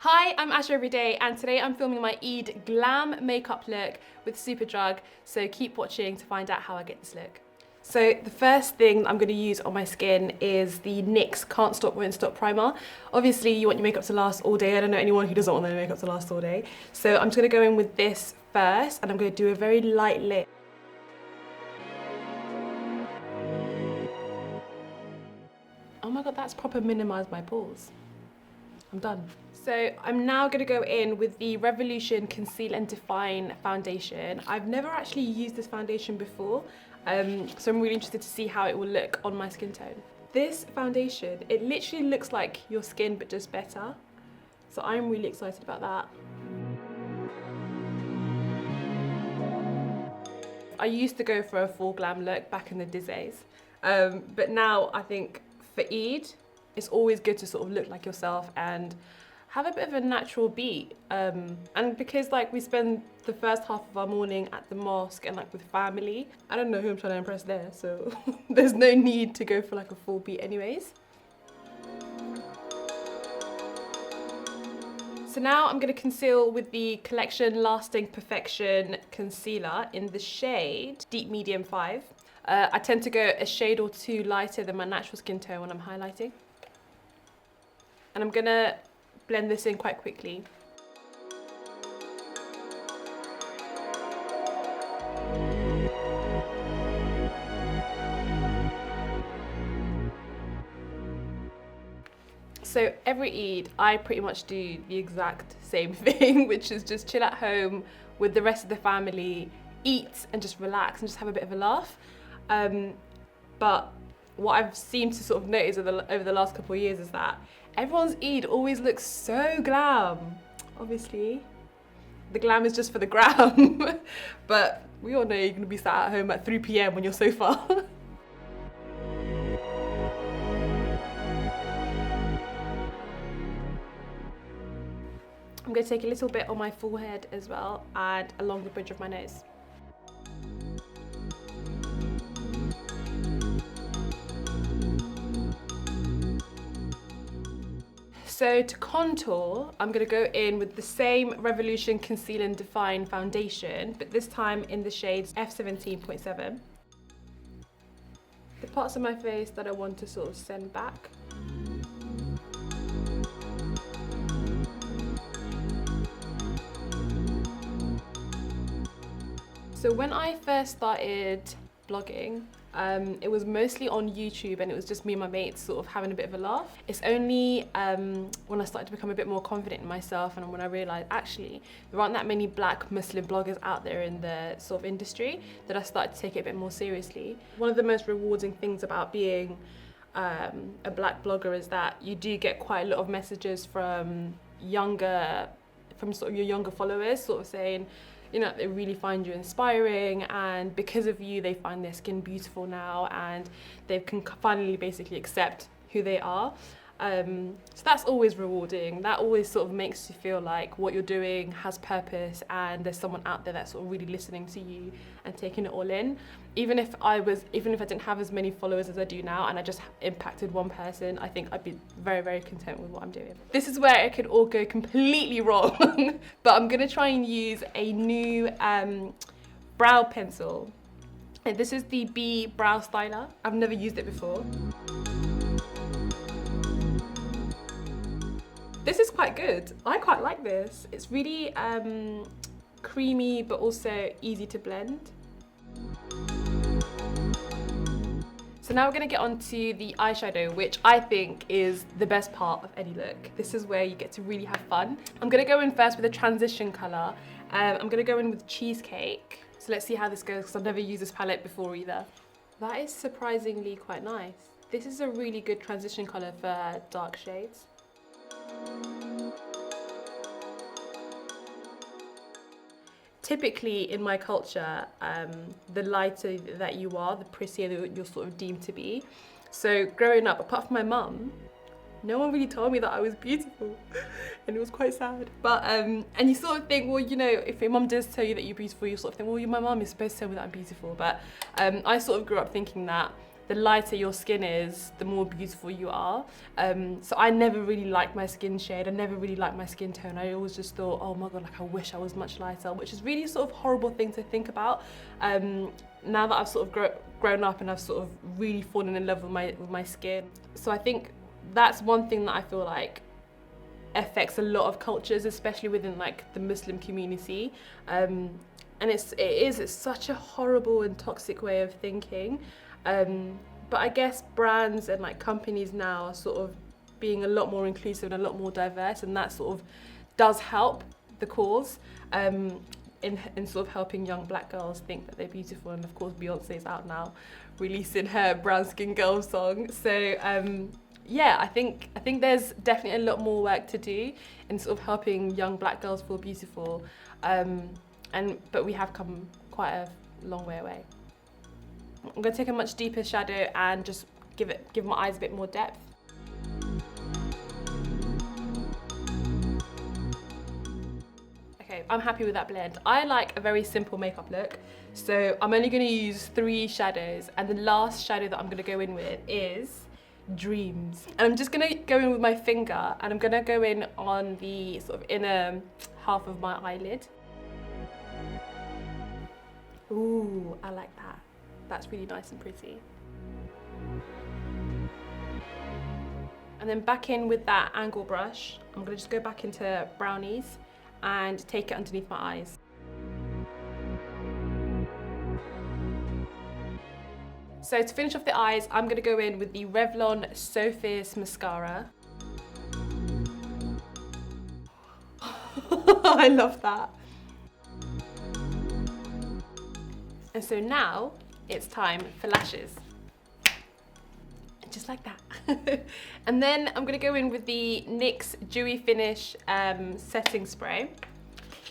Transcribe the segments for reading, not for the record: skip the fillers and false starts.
Hi, I'm Ashaeveryday and today I'm filming my Eid glam makeup look with Superdrug, so keep watching to find out how I get this look. So the first thing I'm going to use on my skin is the NYX Can't Stop Won't Stop Primer. Obviously you want your makeup to last all day. I don't know anyone who doesn't want their makeup to last all day. So I'm just going to go in with this first and I'm going to do a very light lip. Oh my god, that's proper minimised my pores. I'm done. So I'm now going to go in with the Revolution Conceal and Define foundation. I've never actually used this foundation before, so I'm really interested to see how it will look on my skin tone. This foundation, it literally looks like your skin but just better. So I'm really excited about that. I used to go for a full glam look back in the days, but now I think for Eid, it's always good to sort of look like yourself and have a bit of a natural beat. And because like we spend the first half of our morning at the mosque and like with family, I don't know who I'm trying to impress there, so there's no need to go for like a full beat anyways. So now I'm going to conceal with the Collection Lasting Perfection Concealer in the shade Deep Medium 5. I tend to go a shade or two lighter than my natural skin tone when I'm highlighting. And I'm gonna blend this in quite quickly. So every Eid, I pretty much do the exact same thing, which is just chill at home with the rest of the family, eat and just relax and just have a bit of a laugh. But what I've seemed to sort of notice over the last couple of years is that everyone's Eid always looks so glam. Obviously, the glam is just for the gram, but we all know you're gonna be sat at home at 3 PM on your sofa. I'm gonna take a little bit on my forehead as well and along the bridge of my nose. So to contour, I'm going to go in with the same Revolution Conceal and Define foundation, but this time in the shades F17.7. The parts of my face that I want to sort of send back. So when I first started blogging, it was mostly on YouTube and it was just me and my mates sort of having a bit of a laugh. It's only when I started to become a bit more confident in myself and when I realised actually there aren't that many black Muslim bloggers out there in the sort of industry that I started to take it a bit more seriously. One of the most rewarding things about being a black blogger is that you do get quite a lot of messages from sort of your younger followers sort of saying, you know, they really find you inspiring and because of you they find their skin beautiful now and they can finally basically accept who they are. So that's always rewarding. That always sort of makes you feel like what you're doing has purpose and there's someone out there that's sort of really listening to you and taking it all in. Even if I didn't have as many followers as I do now and I just impacted one person, I think I'd be very, very content with what I'm doing. This is where it could all go completely wrong, but I'm gonna try and use a new brow pencil. And this is the B Brow Styler. I've never used it before. This is quite good. I quite like this. It's really creamy, but also easy to blend. So now we're gonna get onto the eyeshadow, which I think is the best part of any look. This is where you get to really have fun. I'm gonna go in first with a transition color. I'm gonna go in with Cheesecake. So let's see how this goes, because I've never used this palette before either. That is surprisingly quite nice. This is a really good transition color for dark shades. Typically in my culture, the lighter that you are, the prettier you're sort of deemed to be. So growing up, apart from my mum, no one really told me that I was beautiful and it was quite sad. But, and you sort of think, well, you know, if your mum does tell you that you're beautiful, you sort of think, well, my mum is supposed to tell me that I'm beautiful. But I sort of grew up thinking that the lighter your skin is, the more beautiful you are. So I never really liked my skin shade. I never really liked my skin tone. I always just thought, oh my God, like I wish I was much lighter, which is really sort of horrible thing to think about. Now that I've sort of grown up and I've sort of really fallen in love with my skin. So I think that's one thing that I feel like affects a lot of cultures, especially within like the Muslim community. And it's such a horrible and toxic way of thinking. But I guess brands and like companies now are sort of being a lot more inclusive and a lot more diverse, and that sort of does help the cause in sort of helping young black girls think that they're beautiful. And of course Beyonce's out now releasing her Brown Skin Girl song. So yeah, I think there's definitely a lot more work to do in sort of helping young black girls feel beautiful. But we have come quite a long way away. I'm going to take a much deeper shadow and just give my eyes a bit more depth. Okay, I'm happy with that blend. I like a very simple makeup look, so I'm only going to use 3 shadows, and the last shadow that I'm going to go in with is Dreams. And I'm just going to go in with my finger, and I'm going to go in on the sort of inner half of my eyelid. Ooh, I like that. That's really nice and pretty. And then back in with that angle brush, I'm gonna just go back into brownies and take it underneath my eyes. So to finish off the eyes, I'm gonna go in with the Revlon So Fierce mascara. I love that. And so now it's time for lashes. Just like that. And then I'm gonna go in with the NYX Dewy Finish setting spray,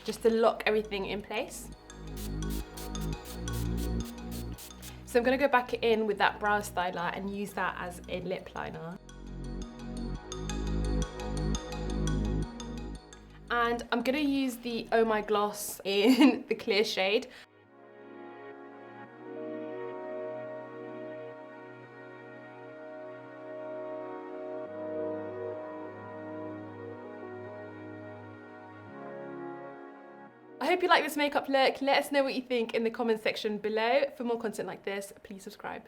just to lock everything in place. So I'm gonna go back in with that brow styler and use that as a lip liner. And I'm gonna use the Oh My Gloss in the clear shade. I hope you like this makeup look. Let us know what you think in the comment section below. For more content like this, please subscribe.